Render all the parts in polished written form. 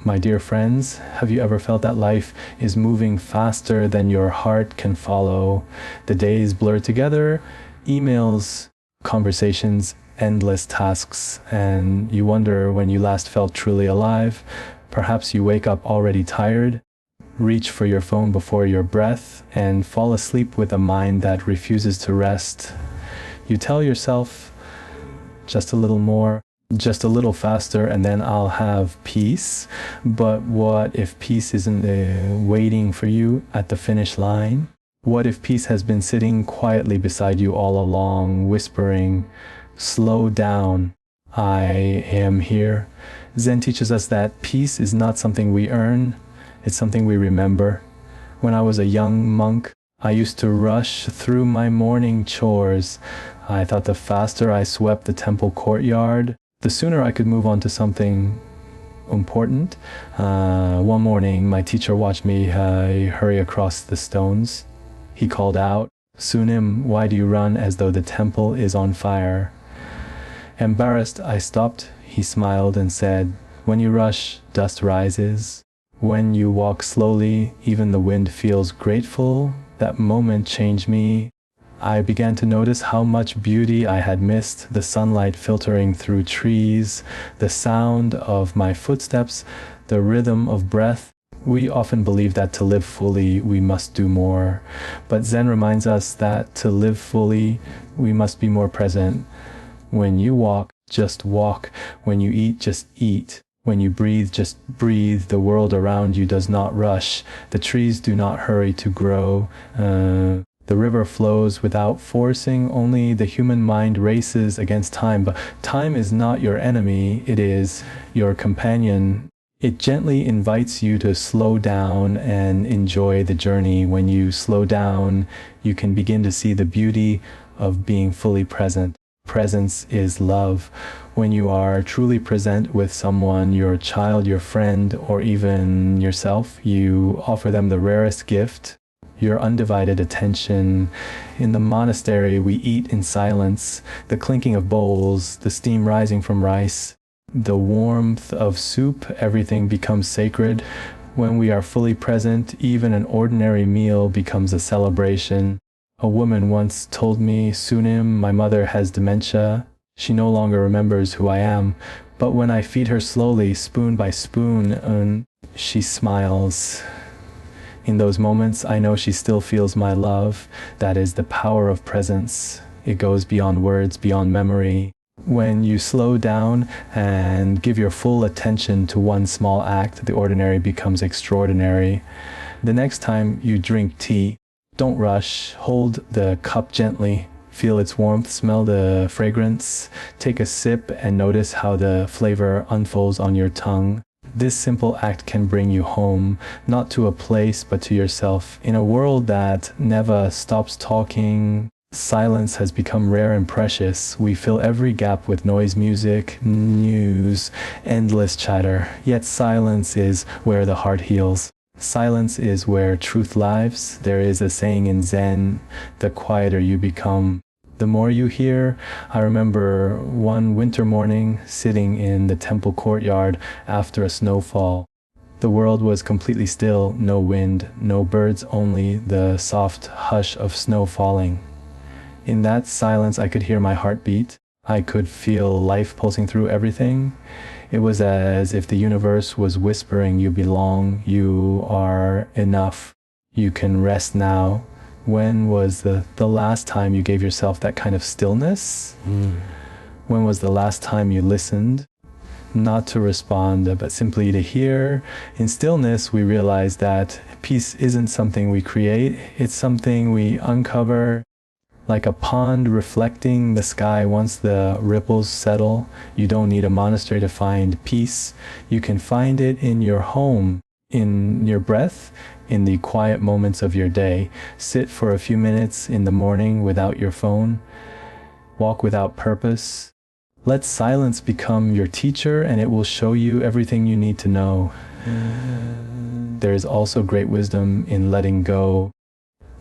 My dear friends, have you ever felt that life is moving faster than your heart can follow? The days blur together, emails, conversations, endless tasks, and you wonder when you last felt truly alive. Perhaps you wake up already tired, reach for your phone before your breath, and fall asleep with a mind that refuses to rest. You tell yourself, just a little more, just a little faster, and then I'll have peace. But what if peace isn't waiting for you at the finish line? What if peace has been sitting quietly beside you all along, whispering, slow down, I am here. Zen teaches us that peace is not something we earn, it's something we remember. When I was a young monk, I used to rush through my morning chores. I thought the faster I swept the temple courtyard, the sooner I could move on to something important. One morning, my teacher watched me hurry across the stones. He called out, "Sunim, why do you run as though the temple is on fire?" Embarrassed, I stopped. He smiled and said, "When you rush, dust rises. When you walk slowly, even the wind feels grateful." That moment changed me. I began to notice how much beauty I had missed, the sunlight filtering through trees, the sound of my footsteps, the rhythm of breath. We often believe that to live fully, we must do more. But Zen reminds us that to live fully, we must be more present. When you walk, just walk. When you eat, just eat. When you breathe, just breathe. The world around you does not rush. The trees do not hurry to grow. The river flows without forcing. Only the human mind races against time. But time is not your enemy. It is your companion. It gently invites you to slow down and enjoy the journey. When you slow down, you can begin to see the beauty of being fully present. Presence is love. When you are truly present with someone, your child, your friend, or even yourself, you offer them the rarest gift, your undivided attention. In the monastery, we eat in silence, the clinking of bowls, the steam rising from rice, the warmth of soup. Everything becomes sacred. When we are fully present, even an ordinary meal becomes a celebration. A woman once told me, "Sunim, my mother has dementia. She no longer remembers who I am. But when I feed her slowly, spoon by spoon, she smiles. In those moments, I know she still feels my love." That is the power of presence. It goes beyond words, beyond memory. When you slow down and give your full attention to one small act, the ordinary becomes extraordinary. The next time you drink tea, don't rush. Hold the cup gently. Feel its warmth, smell the fragrance. Take a sip and notice how the flavor unfolds on your tongue. This simple act can bring you home, not to a place, but to yourself. In a world that never stops talking, silence has become rare and precious. We fill every gap with noise, music, news, endless chatter. Yet silence is where the heart heals. Silence is where truth lives. There is a saying in Zen, the quieter you become, the more you hear. I remember one winter morning sitting in the temple courtyard after a snowfall. The world was completely still, no wind, no birds, only the soft hush of snow falling. In that silence, I could hear my heart beat. I could feel life pulsing through everything. It was as if the universe was whispering, "You belong, you are enough, you can rest now." When was the last time you gave yourself that kind of stillness? When was the last time you listened? Not to respond, but simply to hear. In stillness, we realize that peace isn't something we create, it's something we uncover. Like a pond reflecting the sky once the ripples settle. You don't need a monastery to find peace. You can find it in your home, in your breath, in the quiet moments of your day. Sit for a few minutes in the morning without your phone. Walk without purpose. Let silence become your teacher, and it will show you everything you need to know. There is also great wisdom in letting go.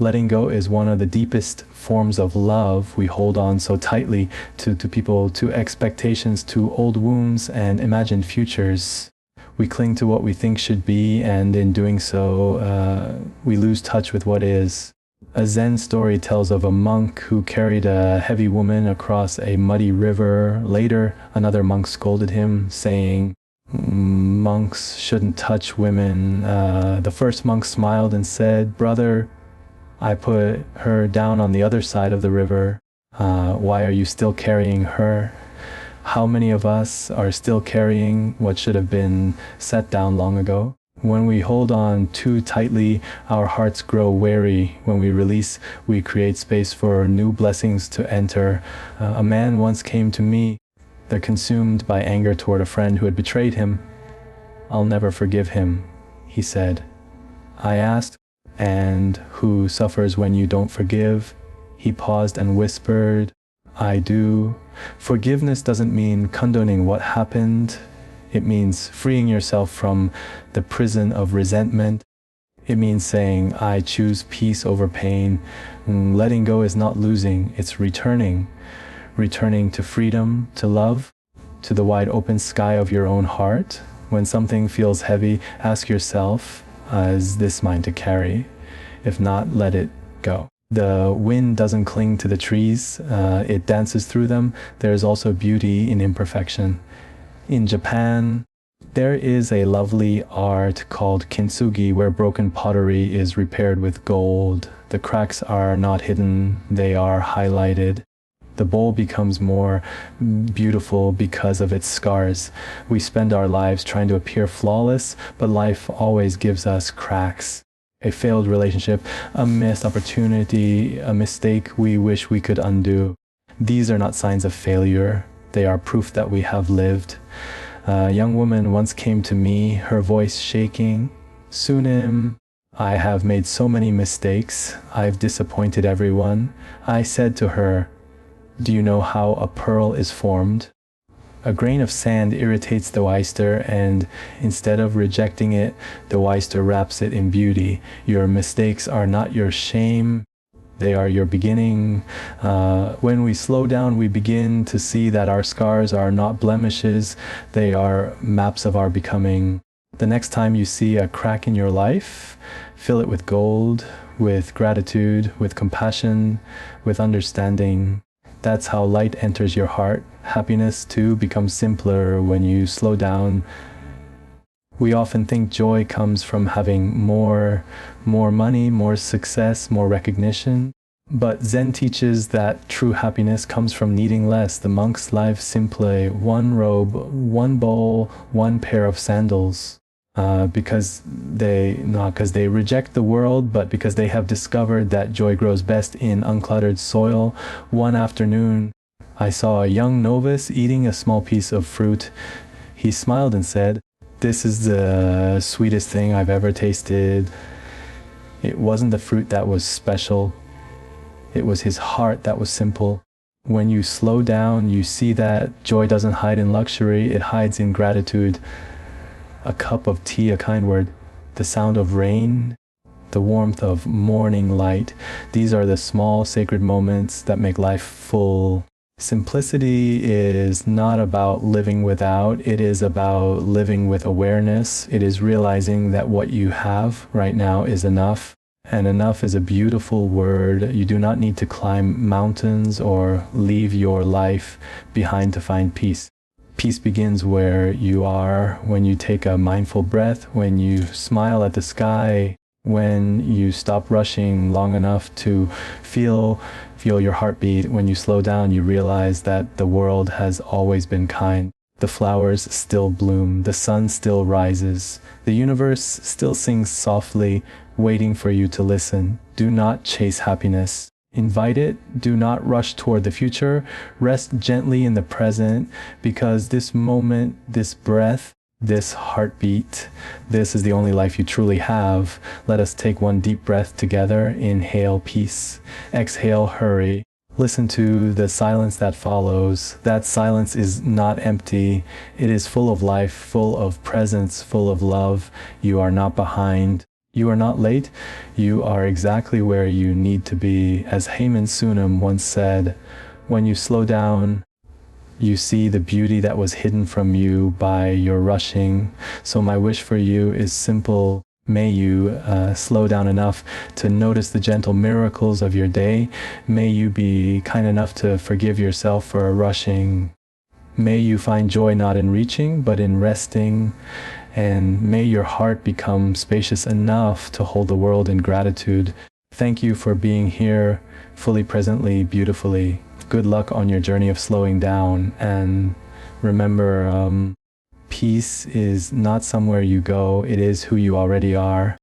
Letting go is one of the deepest forms of love. We hold on so tightly to people, to expectations, to old wounds and imagined futures. We cling to what we think should be, and in doing so, we lose touch with what is. A Zen story tells of a monk who carried a heavy woman across a muddy river. Later, another monk scolded him, saying, "Monks shouldn't touch women." The first monk smiled and said, "Brother, I put her down on the other side of the river. Why are you still carrying her?" How many of us are still carrying what should have been set down long ago? When we hold on too tightly, our hearts grow weary. When we release, we create space for new blessings to enter. A man once came to me. They're consumed by anger toward a friend who had betrayed him. "I'll never forgive him," he said. I asked, "And who suffers when you don't forgive?" He paused and whispered, "I do." Forgiveness doesn't mean condoning what happened. It means freeing yourself from the prison of resentment. It means saying, "I choose peace over pain." Letting go is not losing, it's returning. Returning to freedom, to love, to the wide open sky of your own heart. When something feels heavy, ask yourself, is this mine to carry? If not, let it go. The wind doesn't cling to the trees, it dances through them. There's also beauty in imperfection. In Japan, there is a lovely art called kintsugi where broken pottery is repaired with gold. The cracks are not hidden, they are highlighted. The bowl becomes more beautiful because of its scars. We spend our lives trying to appear flawless, but life always gives us cracks. A failed relationship, a missed opportunity, a mistake we wish we could undo. These are not signs of failure. They are proof that we have lived. A young woman once came to me, her voice shaking. "Sunim, I have made so many mistakes. I've disappointed everyone." I said to her, "Do you know how a pearl is formed?" A grain of sand irritates the oyster, and instead of rejecting it, the oyster wraps it in beauty. Your mistakes are not your shame. They are your beginning. When we slow down, we begin to see that our scars are not blemishes. They are maps of our becoming. The next time you see a crack in your life, fill it with gold, with gratitude, with compassion, with understanding. That's how light enters your heart. Happiness, too, becomes simpler when you slow down. We often think joy comes from having more money, more success, more recognition. But Zen teaches that true happiness comes from needing less. The monk's life simply one robe, one bowl, one pair of sandals. Because they reject the world, but because they have discovered that joy grows best in uncluttered soil. One afternoon, I saw a young novice eating a small piece of fruit. He smiled and said, "This is the sweetest thing I've ever tasted." It wasn't the fruit that was special. It was his heart that was simple. When you slow down, you see that joy doesn't hide in luxury, it hides in gratitude. A cup of tea, a kind word, the sound of rain, the warmth of morning light. These are the small sacred moments that make life full. Simplicity is not about living without, it is about living with awareness. It is realizing that what you have right now is enough. And enough is a beautiful word. You do not need to climb mountains or leave your life behind to find peace. Peace begins where you are, when you take a mindful breath, when you smile at the sky, when you stop rushing long enough to feel your heartbeat. When you slow down, you realize that the world has always been kind. The flowers still bloom, the sun still rises, the universe still sings softly, waiting for you to listen. Do not chase happiness. Invite it. Do not rush toward the future. Rest gently in the present, because this moment, this breath, this heartbeat, this is the only life you truly have. Let us take one deep breath together. Inhale, peace. Exhale, hurry. Listen to the silence that follows. That silence is not empty. It is full of life, full of presence, full of love. You are not behind. You are not late. You are exactly where you need to be. As Haemin Sunim once said, when you slow down, You see the beauty that was hidden from you by your rushing. So my wish for you is simple. May you slow down enough to notice the gentle miracles of your day. May you be kind enough to forgive yourself for rushing. May you find joy not in reaching, but in resting. And may your heart become spacious enough to hold the world in gratitude. Thank you for being here, fully, presently, beautifully. Good luck on your journey of slowing down. And remember, peace is not somewhere you go, it is who you already are.